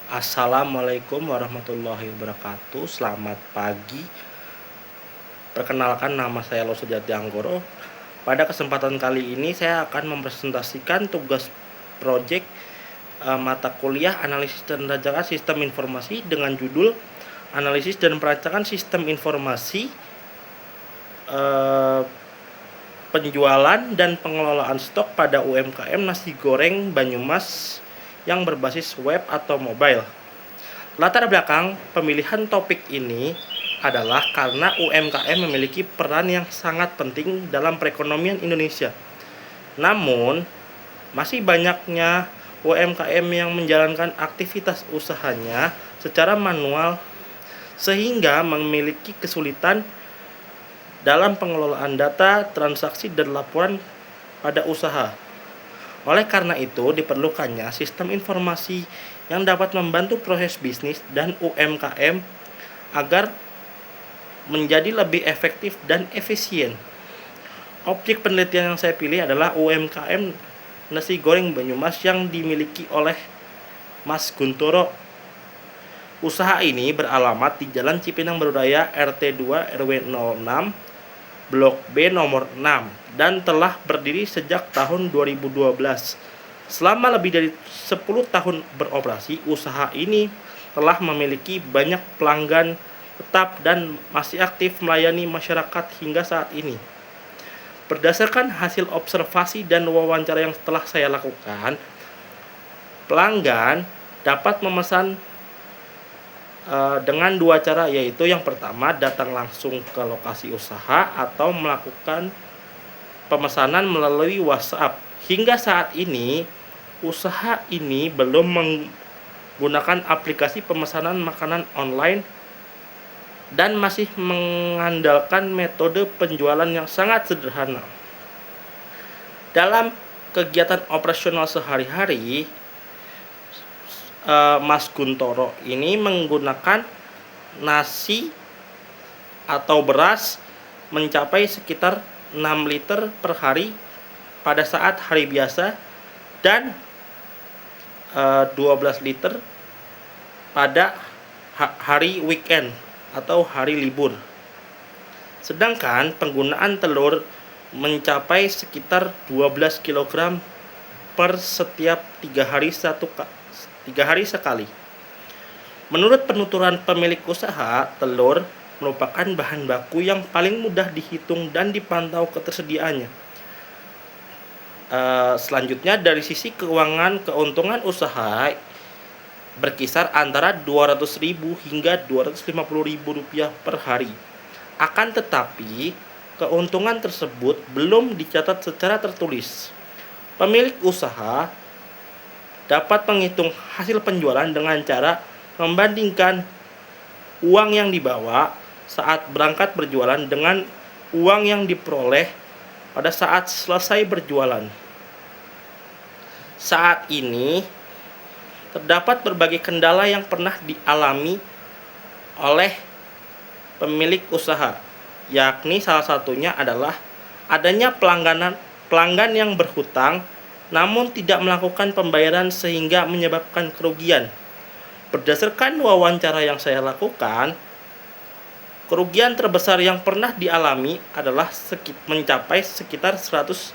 Assalamualaikum warahmatullahi wabarakatuh. Selamat pagi. Perkenalkan, nama saya Lo Sujati Anggoro. Pada kesempatan kali ini saya akan mempresentasikan tugas proyek mata kuliah Analisis dan Perancangan Sistem Informasi dengan judul Analisis dan Perancangan Sistem Informasi, penjualan dan pengelolaan stok pada UMKM nasi goreng Banyumas yang berbasis web atau mobile. Latar belakang pemilihan topik ini adalah karena UMKM memiliki peran yang sangat penting dalam perekonomian Indonesia. Namun, masih banyaknya UMKM yang menjalankan aktivitas usahanya secara manual sehingga memiliki kesulitan dalam pengelolaan data, transaksi, dan laporan pada usaha. Oleh karena itu, diperlukannya sistem informasi yang dapat membantu proses bisnis dan UMKM agar menjadi lebih efektif dan efisien. Objek penelitian yang saya pilih adalah UMKM nasi goreng Banyumas yang dimiliki oleh Mas Guntoro. Usaha ini beralamat di Jalan Cipinang Berdaya RT 2 RW 06 Blok B nomor 6 dan telah berdiri sejak tahun 2012. Selama lebih dari 10 tahun beroperasi, usaha ini telah memiliki banyak pelanggan tetap dan masih aktif melayani masyarakat hingga saat ini. Berdasarkan hasil observasi dan wawancara yang telah saya lakukan, pelanggan dapat memesan dengan dua cara, yaitu yang pertama datang langsung ke lokasi usaha atau melakukan pemesanan melalui WhatsApp. Hingga saat ini, usaha ini belum menggunakan aplikasi pemesanan makanan online dan masih mengandalkan metode penjualan yang sangat sederhana. Dalam kegiatan operasional sehari-hari, Mas Guntoro ini menggunakan nasi atau beras mencapai sekitar 6 liter per hari pada saat hari biasa dan 12 liter pada hari weekend atau hari libur. Sedangkan penggunaan telur mencapai sekitar 12 kg per setiap 3 hari sekali. Menurut penuturan pemilik usaha, telur merupakan bahan baku yang paling mudah dihitung dan dipantau ketersediaannya. Selanjutnya, dari sisi keuangan, keuntungan usaha berkisar antara 200.000 hingga 250.000 rupiah per hari. Akan tetapi, keuntungan tersebut belum dicatat secara tertulis. Pemilik usaha dapat menghitung hasil penjualan dengan cara membandingkan uang yang dibawa saat berangkat berjualan dengan uang yang diperoleh pada saat selesai berjualan. Saat ini terdapat berbagai kendala yang pernah dialami oleh pemilik usaha, yakni salah satunya adalah adanya pelanggan yang berhutang namun tidak melakukan pembayaran sehingga menyebabkan kerugian. Berdasarkan wawancara yang saya lakukan, kerugian terbesar yang pernah dialami adalah mencapai sekitar 100.000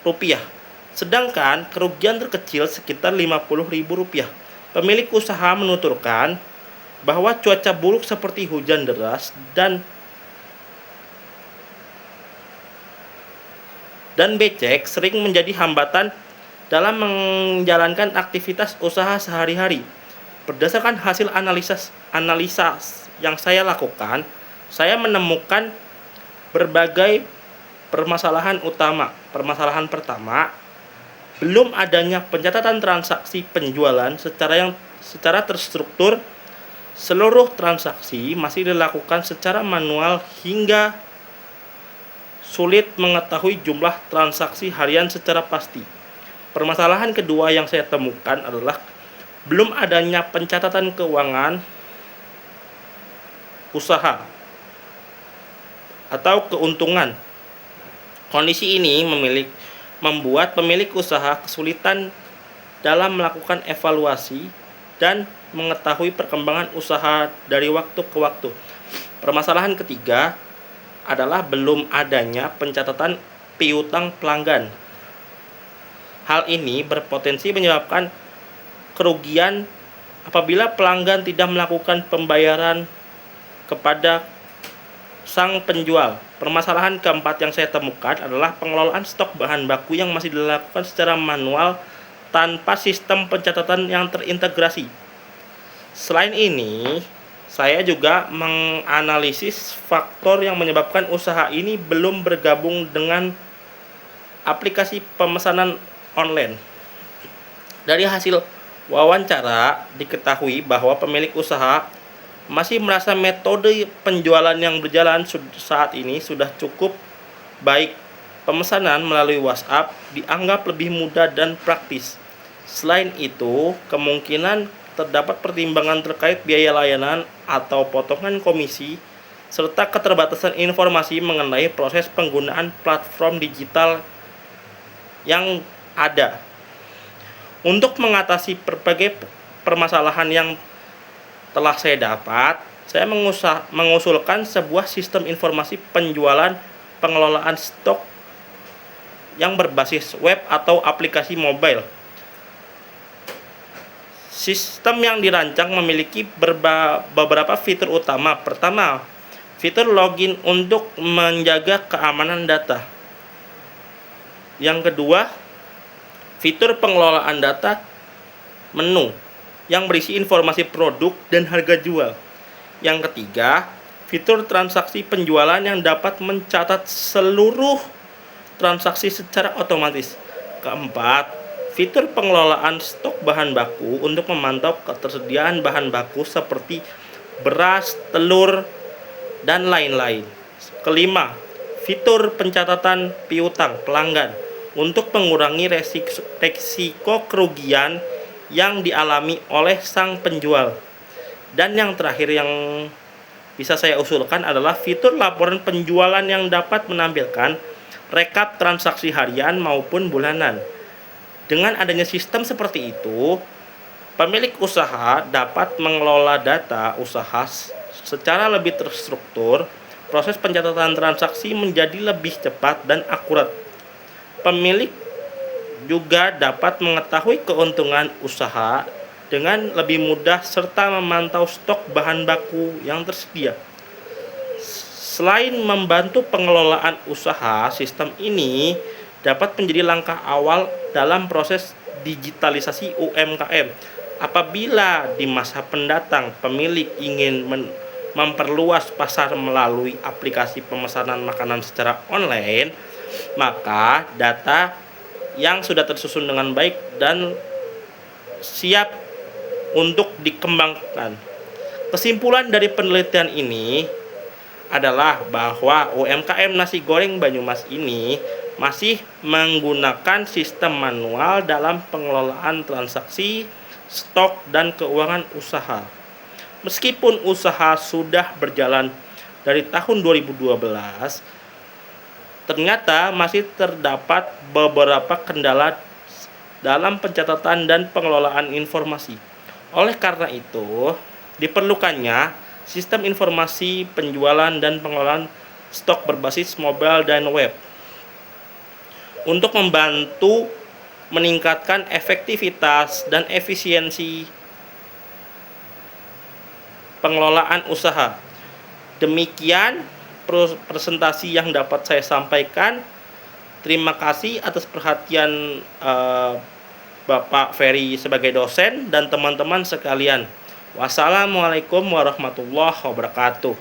rupiah. Sedangkan kerugian terkecil sekitar 50.000 rupiah. Pemilik usaha menuturkan bahwa cuaca buruk seperti hujan deras dan becek sering menjadi hambatan dalam menjalankan aktivitas usaha sehari-hari. Berdasarkan hasil analisa yang saya lakukan, saya menemukan berbagai permasalahan utama. Permasalahan pertama, belum adanya pencatatan transaksi penjualan secara terstruktur. Seluruh transaksi masih dilakukan secara manual hingga sulit mengetahui jumlah transaksi harian secara pasti. Permasalahan kedua yang saya temukan adalah belum adanya pencatatan keuangan usaha atau keuntungan. Kondisi ini membuat pemilik usaha kesulitan dalam melakukan evaluasi dan mengetahui perkembangan usaha dari waktu ke waktu. Permasalahan ketiga adalah belum adanya pencatatan piutang pelanggan. Hal ini berpotensi menyebabkan kerugian apabila pelanggan tidak melakukan pembayaran kepada sang penjual. Permasalahan keempat yang saya temukan adalah pengelolaan stok bahan baku yang masih dilakukan secara manual tanpa sistem pencatatan yang terintegrasi. Selain ini, saya juga menganalisis faktor yang menyebabkan usaha ini belum bergabung dengan aplikasi pemesanan online. Dari hasil wawancara, diketahui bahwa pemilik usaha masih merasa metode penjualan yang berjalan saat ini sudah cukup baik. Pemesanan melalui WhatsApp dianggap lebih mudah dan praktis. Selain itu, kemungkinan terdapat pertimbangan terkait biaya layanan atau potongan komisi, serta keterbatasan informasi mengenai proses penggunaan platform digital yang ada. Untuk mengatasi berbagai permasalahan yang telah saya dapat, saya mengusulkan sebuah sistem informasi penjualan pengelolaan stok yang berbasis web atau aplikasi mobile. Sistem yang dirancang memiliki beberapa fitur utama. Pertama, fitur login untuk menjaga keamanan data. Yang kedua, fitur pengelolaan data menu yang berisi informasi produk dan harga jual. Yang ketiga, fitur transaksi penjualan yang dapat mencatat seluruh transaksi secara otomatis. Keempat, fitur pengelolaan stok bahan baku untuk memantau ketersediaan bahan baku seperti beras, telur, dan lain-lain. Kelima, fitur pencatatan piutang pelanggan untuk mengurangi resiko kerugian yang dialami oleh sang penjual. Dan yang terakhir yang bisa saya usulkan adalah fitur laporan penjualan yang dapat menampilkan rekap transaksi harian maupun bulanan. Dengan adanya sistem seperti itu, pemilik usaha dapat mengelola data usaha secara lebih terstruktur. Proses pencatatan transaksi menjadi lebih cepat dan akurat. Pemilik juga dapat mengetahui keuntungan usaha dengan lebih mudah serta memantau stok bahan baku yang tersedia. Selain membantu pengelolaan usaha, sistem ini dapat menjadi langkah awal dalam proses digitalisasi UMKM. Apabila di masa pendatang pemilik ingin memperluas pasar melalui aplikasi pemesanan makanan secara online, maka data yang sudah tersusun dengan baik dan siap untuk dikembangkan. Kesimpulan dari penelitian ini adalah bahwa UMKM nasi goreng Banyumas ini masih menggunakan sistem manual dalam pengelolaan transaksi, stok, dan keuangan usaha. Meskipun usaha sudah berjalan dari tahun 2012, ternyata masih terdapat beberapa kendala dalam pencatatan dan pengelolaan informasi. Oleh karena itu, diperlukannya sistem informasi penjualan dan pengelolaan stok berbasis mobile dan web untuk membantu meningkatkan efektivitas dan efisiensi pengelolaan usaha. Demikian presentasi yang dapat saya sampaikan. Terima kasih atas perhatian Bapak Ferry sebagai dosen dan teman-teman sekalian. Wassalamualaikum warahmatullahi wabarakatuh.